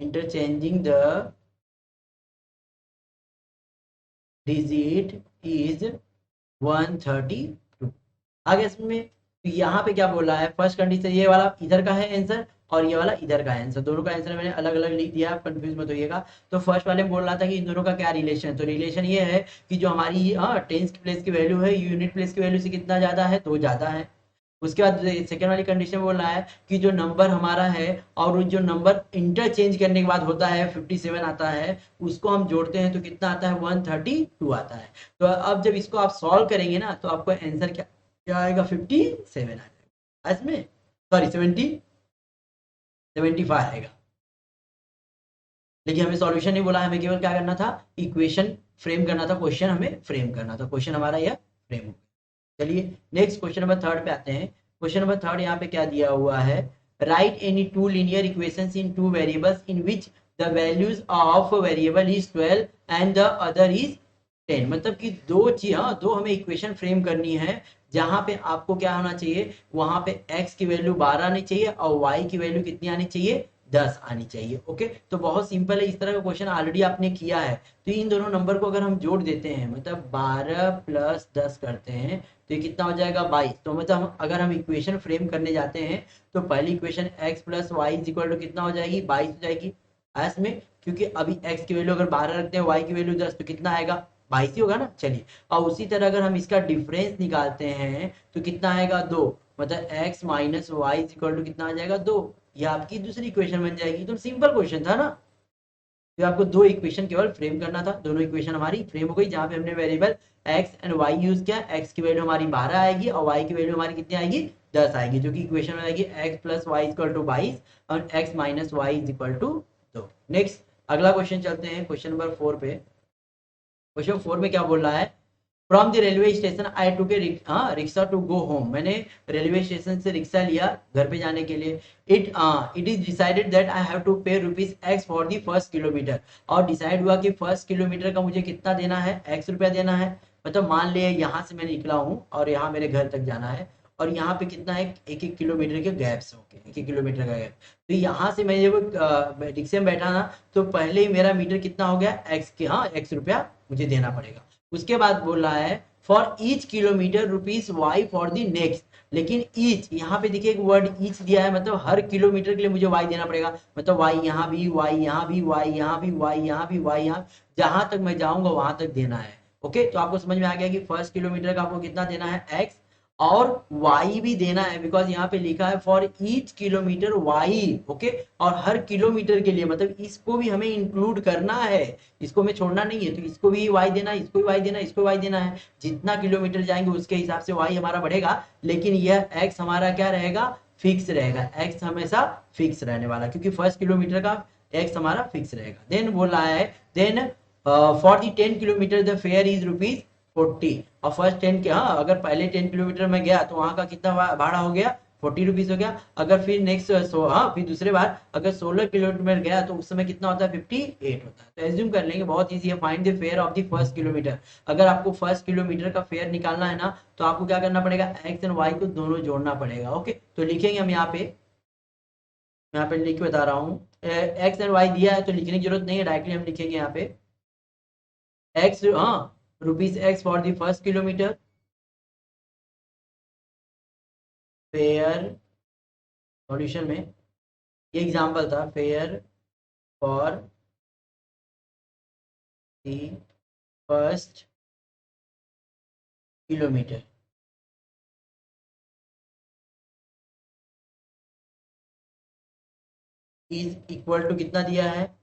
interchanging the digit is 132। आगे इसमें तो यहाँ पे क्या बोला है, फर्स्ट कंडीशन ये वाला इधर का है आंसर और ये वाला इधर का आंसर, दोनों का आंसर मैंने अलग अलग लिख दिया, आप कंफ्यूज मत होइएगा। तो फर्स्ट वाले में बोल रहा था कि इन दोनों का क्या रिलेशन है, तो रिलेशन ये है कि जो हमारी टेंस प्लेस की वैल्यू है यूनिट प्लेस की वैल्यू से कितना ज्यादा है, 2 ज्यादा है। उसके बाद सेकेंड वाली कंडीशन बोल रहा है कि जो नंबर हमारा है और जो नंबर इंटरचेंज करने के बाद होता है 57 आता है, उसको हम जोड़ते हैं तो कितना आता है, 132 आता है। तो अब जब इसको आप सॉल्व करेंगे ना तो आपको आंसर क्या क्या आएगा, 57 आ जाएगा। इसमें सॉरी 75 आएगा। लेकिन हमें सॉल्यूशन नहीं बोला, हमें केवल क्या करना था, इक्वेशन फ्रेम करना था, क्वेश्चन हमें फ्रेम करना था। क्वेश्चन हमारा यह फ्रेम हो गया। चलिए नेक्स्ट क्वेश्चन नंबर 3 पे आते हैं। क्वेश्चन नंबर 3 यहाँ पे क्या दिया हुआ है, right any 2 linear equations in 2 variables in which the values of variable is 12 and the other is 10। मतलब कि दो हमें इक्वेशन फ्रेम करनी है जहां पे आपको क्या होना चाहिए, वहां पे x की वैल्यू 12 आनी चाहिए और y की वैल्यू कितनी आनी चाहिए, 10 आनी चाहिए। ओके, तो बहुत सिंपल है, इस तरह का क्वेश्चन ऑलरेडी आपने किया है। तो इन दोनों नंबर को अगर हम जोड़ देते हैं, मतलब 12 प्लस 10 करते हैं तो ये कितना हो जाएगा, 22। तो मतलब अगर हम इक्वेशन फ्रेम करने जाते हैं तो पहली equation x plus y is equal to कितना हो जाएगी, 22 हो जाएगी। में क्योंकि अभी x की वैल्यू अगर 12 रखते हैं, y की वैल्यू 10, तो कितना आएगा, 22 ही होगा ना। चलिए, और उसी तरह अगर हम इसका डिफरेंस निकालते हैं तो कितना आएगा, 2। मतलब x minus y is equal to कितना आ जाएगा, 2। ये आपकी दूसरी इक्वेशन बन जाएगी। तो सिंपल क्वेश्चन था ना, तो आपको 2 इक्वेशन केवल फ्रेम करना था। दोनों इक्वेशन हमारी फ्रेम हो गई, जहां पे हमने variable x and y use किया। x की वैल्यू हमारी 12 आएगी और y की वैल्यू हमारी कितनी आएगी, 10 आएगी, जो कि इक्वेशन में आएगी x plus y equal to 22 और x minus y is equal to 2। Next अगला क्वेश्चन चलते हैं, क्वेश्चन नंबर 4 पे। क्वेश्चन 4 में क्या बोल रहा है, from the railway station I took rickshaw to go home. मैंने रेलवे स्टेशन से रिक्शा लिया घर पे जाने के लिए। It is decided that I have to pay ₹X for the first kilometre. और डिसाइड हुआ कि फर्स्ट किलोमीटर का मुझे कितना देना है, X रुपया देना है। मतलब मान लिया यहाँ से मैं निकला हूँ और यहाँ मेरे घर तक जाना है और यहाँ पे कितना है, 1-1 किलोमीटर के गैप से, ओके 1-1 किलोमीटर का गैप। तो यहाँ से मैं जब रिक्शे में बैठा ना, तो पहले ही मेरा मीटर कितना हो गया, एक्स के, हाँ एक्स रुपया मुझे देना पड़ेगा। उसके बाद बोल रहा है for each kilometre rupees y for the next, लेकिन ईच यहाँ पे देखिए एक वर्ड ईच दिया है, मतलब हर किलोमीटर के लिए मुझे वाई देना पड़ेगा, मतलब वाई यहाँ भी, वाई यहाँ भी, वाई यहाँ भी, वाई यहाँ भी, वाई यहाँ, जहां तक मैं जाऊंगा वहां तक देना है। ओके, तो आपको समझ में आ गया कि फर्स्ट किलोमीटर का आपको कितना देना है, एक्स, और वाई भी देना है, बिकॉज यहाँ पे लिखा है for each kilometre y, okay, और हर किलोमीटर के लिए, मतलब इसको भी हमें इंक्लूड करना है, इसको हमें छोड़ना नहीं है, तो इसको भी वाई देना है, इसको भी वाई देना है, इसको वाई देना है, जितना किलोमीटर जाएंगे उसके हिसाब से वाई हमारा बढ़ेगा, लेकिन यह एक्स हमारा क्या रहेगा, फिक्स रहेगा, एक्स हमेशा फिक्स रहने वाला, क्योंकि फर्स्ट किलोमीटर का एक्स हमारा फिक्स रहेगा। देन बोल रहा है then for the 10 kilometre the fare is rupees 40, और फर्स्ट 10 के, हाँ अगर पहले 10 किलोमीटर में गया तो वहां का कितना भाड़ा हो गया, 40 रुपीज हो गया। अगर फिर नेक्स्ट हाँ फिर दूसरे बार अगर 16 किलोमीटर गया तो उस समय कितना होता है, 58 होता है। तो एज्यूम कर लेंगे, बहुत ईजी है, find the fair of the first kilometre. अगर आपको फर्स्ट किलोमीटर का फेयर निकालना है ना, तो आपको क्या करना पड़ेगा, एक्स एंड वाई को दोनों जोड़ना पड़ेगा। ओके, तो लिखेंगे हम यहाँ पे लिख के बता रहा हूँ, एक्स एंड वाई दिया है तो लिखने की जरूरत नहीं है, डायरेक्टली हम लिखेंगे यहाँ पे एक्स, हाँ rupees x for the first kilometre, fare, solution में ये एग्जांपल था, fare for the first kilometre is equal to कितना दिया है,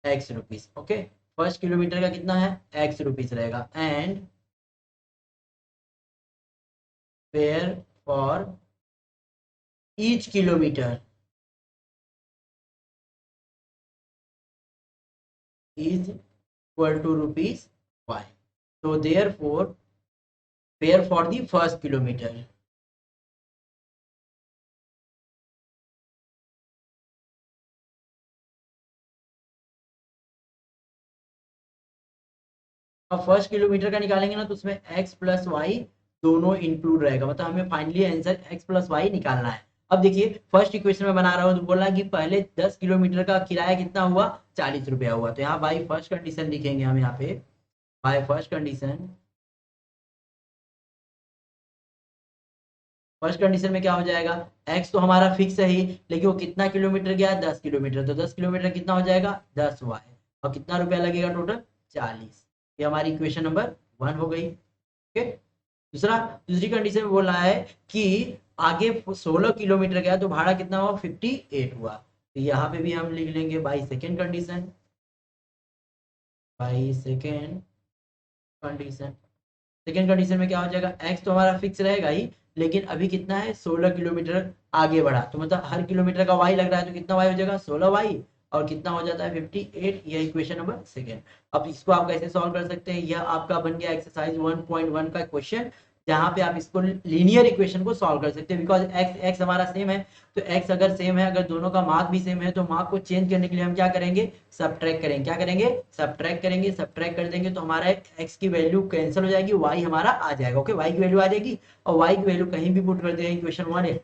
x rupees. Okay, first kilometre का कितना है, एक्स रुपीज रहेगा, and fare for each kilometre is equal to rupees y. तो therefore fare for the first kilometre, अब first kilometre का निकालेंगे ना, तो उसमें एक्स प्लस वाई दोनों इंक्लूड रहेगा, मतलब हमें finally answer x plus y निकालना है। अब देखिए फर्स्ट इक्वेशन में बना रहा हूँ, तो बोल रहा है कि पहले 10 किलोमीटर का किराया कितना हुआ, 40 रुपया हुआ, तो यहाँ बाई फर्स्ट कंडीशन लिखेंगे हम, यहाँ पे by first condition, first condition में क्या हो जाएगा, एक्स तो हमारा फिक्स है ही, लेकिन वो कितना किलोमीटर गया, 10 किलोमीटर, तो 10 किलोमीटर कितना हो जाएगा, 10 वाई, और कितना रुपया लगेगा टोटल, 40। ये हमारी इक्वेशन नंबर 1 हो गई। ओके, दूसरी कंडीशन में बोल रहा है कि आगे 16 किलोमीटर गया तो भाड़ा कितना हुआ, 58 हुआ, तो यहाँ पे भी हम लिख लेंगे by second condition, by second condition. Second condition में क्या हो जाएगा, एक्स तो हमारा फिक्स रहेगा ही, लेकिन अभी कितना है, 16 किलोमीटर आगे बढ़ा, तो मतलब हर किलोमीटर का वाई लग रहा है, तो कितना वाई हो जाएगा, 16 वाई, और कितना हो जाता है, 58। यह इक्वेशन नंबर सेकेंड। अब इसको आप कैसे सॉल्व कर सकते हैं, यह आपका बन गया एक्सरसाइज 1.1 का क्वेश्चन, जहां पे आप इसको लीनियर इक्वेशन को सॉल्व कर सकते हैं, बिकॉज एक्स एक्स हमारा सेम है, तो एक्स अगर सेम है, अगर दोनों का मार्क भी सेम है, तो मार्क को चेंज करने के लिए हम क्या करेंगे, सब्ट्रैक्ट करेंगे, क्या करेंगे, सब्ट्रैक्ट करेंगे, सब्ट्रैक्ट कर देंगे, तो हमारा एक्स की वैल्यू कैंसिल हो जाएगी, वाई हमारा आ जाएगा। ओके, वाई की वैल्यू आ जाएगी, और वाई की वैल्यू कहीं भी पुट कर देंगे क्वेश्चन 1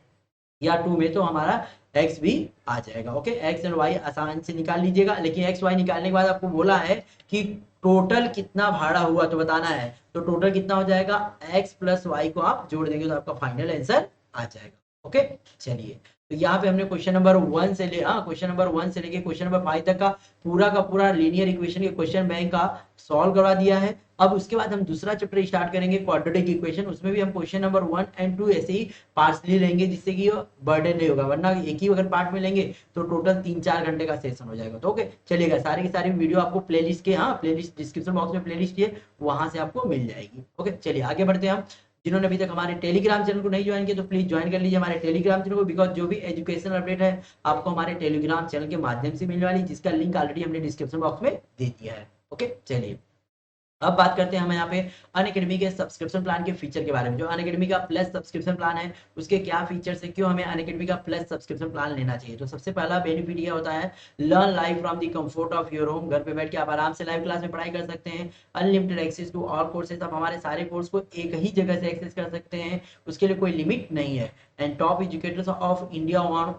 या 2 में, तो हमारा एक्स भी आ जाएगा। ओके, एक्स एंड वाई आसान से निकाल लीजिएगा, लेकिन एक्स वाई निकालने के बाद आपको बोला है कि टोटल कितना भाड़ा हुआ तो बताना है, तो टोटल कितना हो जाएगा, एक्स प्लस वाई को आप जोड़ देंगे तो आपका फाइनल आंसर आ जाएगा। ओके, चलिए, तो यहाँ पे हमने क्वेश्चन नंबर 1 से क्वेश्चन नंबर 1 से लेके क्वेश्चन नंबर 5 तक का पूरा लीनियर इक्वेशन के क्वेश्चन बैंक का सॉल्व करवा दिया है। अब उसके बाद हम दूसरा चैप्टर स्टार्ट करेंगे, क्वाड्रेटिक इक्वेशन, उसमें भी हम क्वेश्चन नंबर 1 एंड 2 ऐसे ही पार्ट्सली लेंगे, जिससे कि बर्डन नहीं होगा, वरना एक ही अगर पार्ट में लेंगे तो टोटल 3-4 घंटे का सेशन हो जाएगा। तो ओके चलिएगा, सारी की सारी वीडियो आपको प्लेलिस्ट के, प्लेलिस्ट डिस्क्रिप्शन बॉक्स में प्लेलिस्ट है, वहां से आपको मिल जाएगी। ओके चलिए आगे बढ़ते हैं हम। जिन्होंने अभी तक हमारे टेलीग्राम चैनल को नहीं ज्वाइन किया तो प्लीज ज्वाइन कर लीजिए हमारे टेलीग्राम चैनल को, बिकॉज जो भी एजुकेशनल अपडेट है आपको हमारे टेलीग्राम चैनल के माध्यम से मिलने वाली, जिसका लिंक ऑलरेडी हमने डिस्क्रिप्शन बॉक्स में दे दिया है। ओके चलिए अब बात करते हैं हम यहाँ पे अनअकैडमी के सब्सक्रिप्शन प्लान के फीचर के बारे में। जो अनअकैडमी का प्लस सब्सक्रिप्शन प्लान है उसके क्या फीचर्स है, क्यों हमें अनअकैडमी का प्लस सब्सक्रिप्शन प्लान लेना चाहिए। तो सबसे पहला बेनिफिट ये होता है, learn live from the comfort of your home. घर पे बैठ के आप आराम से लाइव क्लास में पढ़ाई कर सकते हैं। Unlimited access to all courses, आप हमारे सारे कोर्स को एक ही जगह से एक्सेस कर सकते हैं, उसके लिए कोई लिमिट नहीं है। And top educators of India on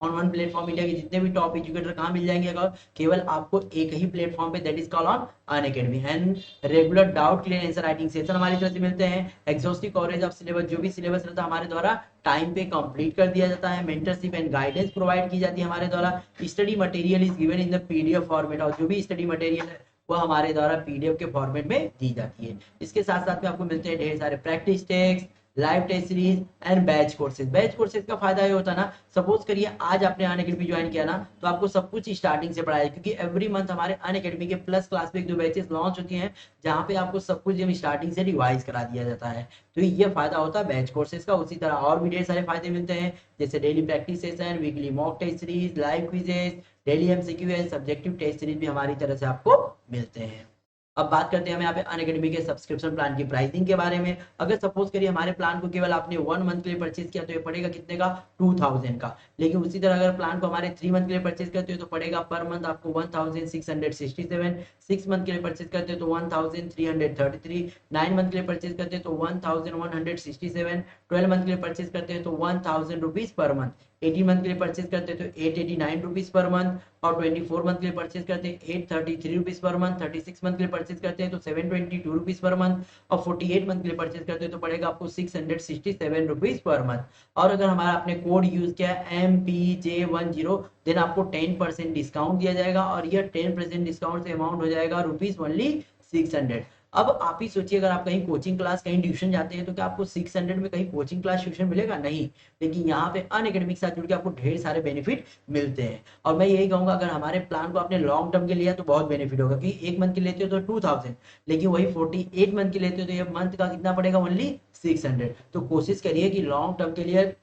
one platform. India के जितने भी टॉप एजुकेटर कहाँ मिल जाएंगे, अगर केवल आपको एक ही प्लेटफॉर्म पे, that is call on Unacademy. And regular doubt clear answer writing session हमारी तरफ से मिलते हैं। एग्जॉस्टिव कवरेज ऑफ सिलेबस, जो भी सिलेबस रहता है हमारे द्वारा टाइम पे कंप्लीट कर दिया जाता है। मेंटरशिप एंड गाइडेंस प्रोवाइड की जाती है हमारे द्वारा। Study material is given in the PDF format, और जो भी स्टडी मटेरियल है वो हमारे द्वारा पीडीएफ के फॉर्मेट में दी जाती है। इसके साथ साथ में आपको मिलते हैं ढेर सारे practice text, live test series and batch courses. Batch courses का फायदा ये होता है ना, सपोज करिए आज आपने अनअकैडमी ज्वाइन किया ना, तो आपको सब कुछ स्टार्टिंग से पढ़ाया, क्योंकि एवरी मंथ हमारे अनअकैडमी के प्लस क्लास पे जो बैचेस लॉन्च होती हैं, जहाँ पे आपको सब कुछ स्टार्टिंग से रिवाइज करा दिया जाता है। तो ये फायदा होता है बैच कोर्सेज का। उसी तरह और भी ढेर सारे फायदे मिलते हैं, जैसे daily practice session, weekly mock test series, live quizzes, daily MCQ and subjective test series भी हमारी तरह से आपको मिलते हैं। अब बात करते हैं हम यहाँ पे अनअकैडमी के सब्सक्रिप्शन प्लान की प्राइसिंग के बारे में। अगर सपोज करिए हमारे प्लान को केवल आपने 1 मंथ के लिए परचेज किया तो ये पड़ेगा कितने का, 2000 का। लेकिन उसी तरह अगर प्लान को हमारे 3 मंथ के लिए परचेज करते हो तो पड़ेगा पर मंथ आपको 1667। 6 मंथ के लिए परचेज करते हो तो 1333। 9 मंथ के लिए परचेज करते हो तो 1167। 12 मंथ के लिए परचेज करते हो तो 1000 रुपीज पर मंथ। 18 मंथ के लिए परचेज करते हैं तो 889 रुपीज पर मंथ, और 24 मंथ के लिए परचेज करते हैं 833 रुपीज पर मंथ। 36 मंथ के लिए परचेज करते हैं तो 722 रुपीज पर मंथ, और 48 मंथ के लिए परचेज करते हैं तो पड़ेगा आपको 667 रुपीज पर मंथ। और अगर हमारा आपने कोड यूज किया MPJ10, देन आपको 10% डिस्काउंट दिया जाएगा, और यह 10% डिस्काउंट से अमाउंट हो जाएगा रुपीज ओनली 600। अब आप ही सोचिए, अगर आप कहीं कोचिंग क्लास, कहीं ट्यूशन जाते हैं तो क्या आपको 600 में कहीं कोचिंग क्लास ट्यूशन मिलेगा? नहीं। लेकिन यहाँ पे अनअकैडमी के साथ जुड़ के आपको ढेर सारे बेनिफिट मिलते हैं। और मैं यही कहूंगा, अगर हमारे प्लान को आपने लॉन्ग टर्म के लिया तो बहुत बेनिफिट होगा, क्योंकि 1 मंथ के लेते हो तो 2000, लेकिन वही 48 मंथ के लेते हो तो ये मंथ का कितना पड़ेगा, ओनली 600। तो कोशिश करिए कि लॉन्ग टर्म के लिए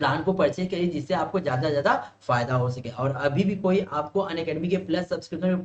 प्लान को परचेज करिए, जिससे आपको ज्यादा ज्यादा फायदा हो सके। और अभी भी कोई आपको अनअकैडमी के प्लस सब्सक्रिप्शन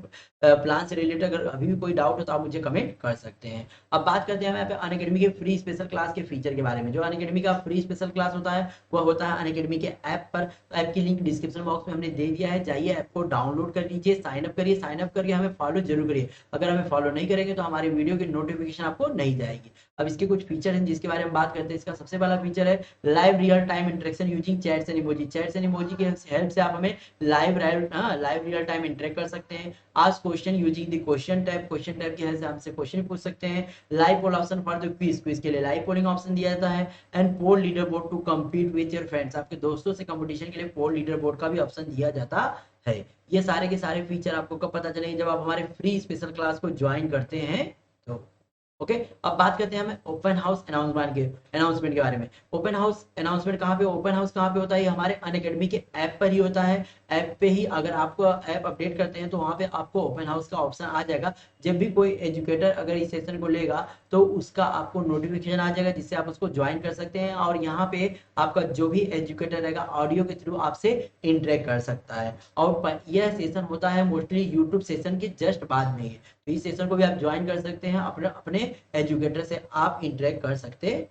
प्लान से रिलेटेड अगर अभी भी कोई डाउट हो तो आप मुझे कमेंट कर सकते हैं। अब बात करते हैं यहाँ पे अनअकैडमी के फ्री स्पेशल क्लास के फीचर के बारे में। जो अनअकैडमी का फ्री स्पेशल क्लास होता है वह होता है अनअकैडमी के ऐप पर। ऐप की लिंक डिस्क्रिप्शन बॉक्स में हमने दे दिया है, जाइए ऐप को डाउनलोड कर लीजिए, साइन अप करिए। साइन अप करके हमें फॉलो जरूर करिए। अगर हमें फॉलो नहीं करेंगे तो हमारे वीडियो की नोटिफिकेशन आपको नहीं जाएगी। अब इसके कुछ फीचर हैं जिसके बारे में बात करते हैं। इसका सबसे पहला फीचर है live real time interaction using chats and emoji. Chats and emoji की हेल्प से आप हमें लाइव रियल टाइम इंटरेक्ट कर सकते हैं। Ask question using the question tab, question tab की हेल्प से हमसे क्वेश्चन पूछ सकते हैं। Live poll option for the quiz, quiz के लिए लाइव पोलिंग ऑप्शन दिया जाता है। And poll leader board to compete with your friends, आपके दोस्तों से कंपटीशन के लिए पोल लीडर बोर्ड का भी ऑप्शन दिया जाता है। ये सारे के सारे फीचर आपको कब पता चलेंगे, जब आप हमारे फ्री स्पेशल क्लास को ज्वाइन करते हैं तो। ओके, अब बात करते हैं हमें ओपन हाउस अनाउंसमेंट के बारे में। ओपन हाउस अनाउंसमेंट कहाँ पे, ओपन हाउस कहाँ पे होता है, ये हमारे अनअकैडमी के ऐप पर ही होता है। ऐप पे ही अगर आपको ऐप अपडेट करते हैं तो वहाँ पे आपको ओपन हाउस का ऑप्शन आ जाएगा। जब भी कोई एजुकेटर अगर इस सेशन को लेगा तो उसका आपको नोटिफिकेशन आ जाएगा, जिससे आप उसको ज्वाइन कर सकते हैं। और यहाँ पे आपका जो भी एजुकेटर रहेगा ऑडियो के थ्रू आपसे इंटरेक्ट कर सकता है। और यह सेशन होता है मोस्टली यूट्यूब सेशन के जस्ट बाद में ही, तो इस सेशन को भी आप ज्वाइन कर सकते हैं, अपने अपने एजुकेटर से आप इंटरेक्ट कर सकते हैं।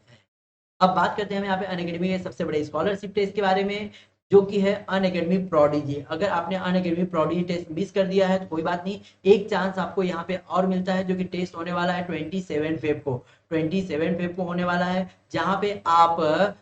अब बात करते हैं हम यहाँ पे अनअकैडमी के सबसे बड़े स्कॉलरशिप टेस्ट के बारे में, जो कि है अनअकैडमी प्रोडिजी। अगर आपने अनअकैडमी प्रोडिजी टेस्ट मिस कर दिया है तो कोई बात नहीं, एक चांस आपको यहाँ पे और मिलता है, जो कि टेस्ट होने वाला है 27 फेब को। 27 फेब को होने वाला है, जहाँ पे आप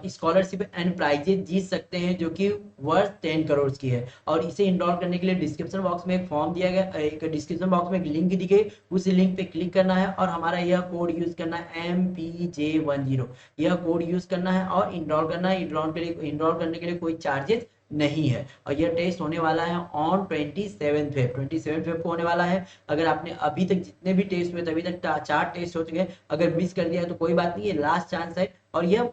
स्कॉलरशिप एंड प्राइजेज जीत सकते हैं, जो कि वर्थ 10 करोड़ की है। और इसे इनरोल करने के लिए डिस्क्रिप्शन बॉक्स में एक फॉर्म दिया गया, एक डिस्क्रिप्शन बॉक्स में एक लिंक दी गई, उस लिंक पे क्लिक करना है और हमारा यह कोड यूज करना है MPJ10। यह कोड यूज करना है और इनरोल करना है। इनरोल करने के लिए कोई चार्जेस नहीं है। और यह टेस्ट होने वाला है ऑन 27 फेब को होने वाला है। अगर आपने अभी तक जितने भी टेस्ट हुए थे, अभी तक 4 टेस्ट हो चुके हैं, अगर मिस कर दिया है तो कोई बात नहीं, ये लास्ट चांस है और यह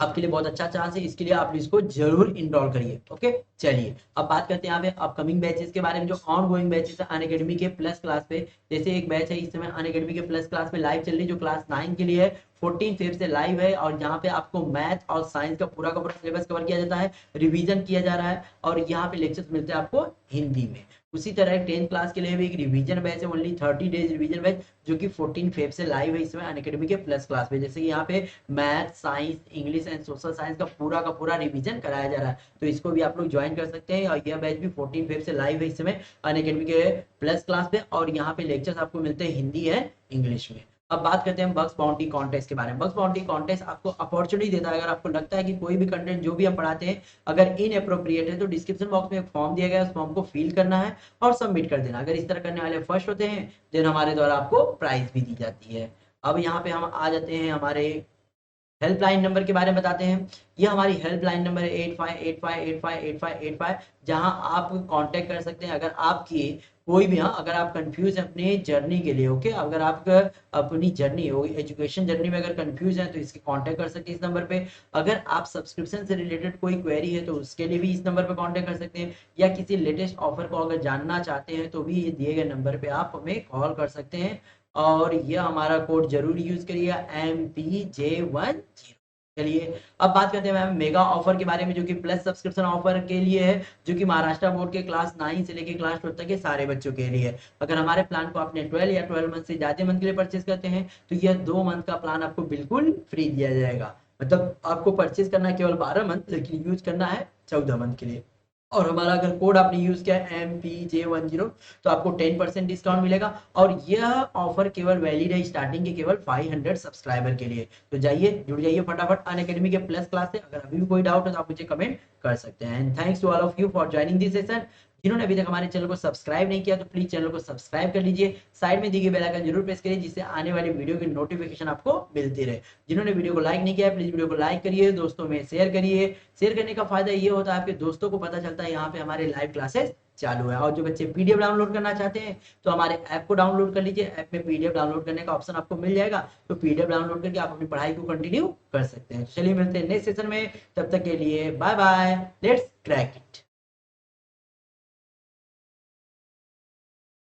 आपके लिए बहुत अच्छा चांस है। इसके लिए आप इसको जरूर इनरोल करिए। ओके, चलिए अब बात करते हैं यहाँ पे अपकमिंग बैचेस के बारे में। जो ऑन गोइंग बैचेस है अनअकैडमी के प्लस क्लास पे, जैसे एक बैच है इस समय अनअकैडमी के प्लस क्लास में लाइव चल रही, जो क्लास 9 के लिए है, 14 फेब से लाइव है। और यहाँ पे आपको मैथ और साइंस का पूरा का पूरा सिलेबस कवर किया जाता है, रिवीजन किया जा रहा है, और यहाँ पे लेक्चर्स मिलते हैं आपको हिंदी में। उसी तरह 10th क्लास के लिए भी एक रिवीजन बैच है, ओनली 30 डेज रिवीजन बैच, जो कि 14 फेब से लाइव है इसमें अनअकैडमी के प्लस क्लास पे। जैसे कि यहाँ पे math, science, English and social science का पूरा रिवीजन कराया जा रहा है, तो इसको भी आप लोग ज्वाइन कर सकते हैं। और यह बैच भी 14 फेब से लाइव है इसमें अनअकैडमी के प्लस क्लास पे, और यहाँ पे लेक्चर्स आपको मिलते हैं हिंदी एंड इंग्लिश में। अब बात करते हैं बग्स बाउंटी कॉन्टेस्ट के बारे में। बग्स बाउंटी कॉन्टेस्ट आपको अपॉर्चुनिटी देता है, अगर आपको लगता है कि कोई भी कंटेंट जो भी आप पढ़ाते हैं अगर इनअप्रोप्रिएट है, तो डिस्क्रिप्शन बॉक्स में एक फॉर्म दिया गया है, उस फॉर्म को फिल करना है और सबमिट कर देना। अगर इस तरह करने वाले फर्स्ट होते हैं देन हमारे द्वारा आपको प्राइज भी दी जाती है। अब यहाँ पे हम आ जाते हैं हमारे हेल्पलाइन नंबर के बारे में बताते हैं। ये हमारी हेल्पलाइन नंबर है 8585858585, जहां आप कांटेक्ट कर सकते हैं अगर आपकी कोई भी, हाँ, अगर आप कंफ्यूज हैं अपनी जर्नी के लिए, ओके, अगर आप अपनी जर्नी हो एजुकेशन जर्नी में अगर कंफ्यूज हैं तो इसके कांटेक्ट कर सकते हैं इस नंबर पे। अगर आप सब्सक्रिप्शन से रिलेटेड कोई क्वेरी है तो उसके लिए भी इस नंबर पे कांटेक्ट कर सकते हैं, या किसी लेटेस्ट ऑफर को अगर जानना चाहते हैं तो भी ये दिए गए नंबर पे आप हमें कॉल कर सकते हैं। और ये हमारा कोड जरूर यूज करिए MPJ10। चलिए अब बात करते हैं मैम मेगा ऑफर के बारे में, जो कि प्लस सब्सक्रिप्शन ऑफर के लिए है, जो कि महाराष्ट्र बोर्ड के क्लास 9 से लेके क्लास 12 तक के सारे बच्चों के लिए। अगर हमारे प्लान को आपने 12 या 12 मंथ से ज्यादा मंथ के लिए परचेज करते हैं तो यह 2 मंथ का प्लान आपको बिल्कुल फ्री दिया जाएगा। मतलब आपको परचेज करना है केवल 12 मंथ, लेकिन यूज करना है 14 मंथ के लिए। और हमारा अगर कोड आपने यूज किया है MPJ10 तो आपको 10% डिस्काउंट मिलेगा। और यह ऑफर केवल वैलिड है स्टार्टिंग के केवल 500 सब्सक्राइबर के लिए। तो जाइए जुड़ जाइए फटाफट अनअकैडमी के प्लस क्लास से। अगर अभी भी कोई डाउट है तो आप मुझे कमेंट कर सकते हैं। And thanks to all of you for joining this session. जिन्होंने अभी तक हमारे चैनल को सब्सक्राइब नहीं किया तो प्लीज चैनल को सब्सक्राइब कर लीजिए, साइड में दी गई बेल आइकन जरूर प्रेस करिए जिससे आने वाली वीडियो की नोटिफिकेशन आपको मिलती रहे। जिन्होंने वीडियो को लाइक नहीं किया है प्लीज वीडियो को लाइक करिए, दोस्तों में शेयर करिए। शेयर करने का फायदा ये होता है आपके दोस्तों को पता चलता है यहाँ पे हमारे लाइव क्लासेस चालू है। और जो बच्चे पीडीएफ डाउनलोड करना चाहते हैं तो हमारे ऐप को डाउनलोड कर लीजिए, ऐप में पीडीएफ डाउनलोड करने का ऑप्शन आपको मिल जाएगा, तो पीडीएफ डाउनलोड करके आप अपनी पढ़ाई को कंटिन्यू कर सकते हैं। चलिए मिलते हैं नेक्स्ट सेशन में, तब तक के लिए bye bye, let's crack it.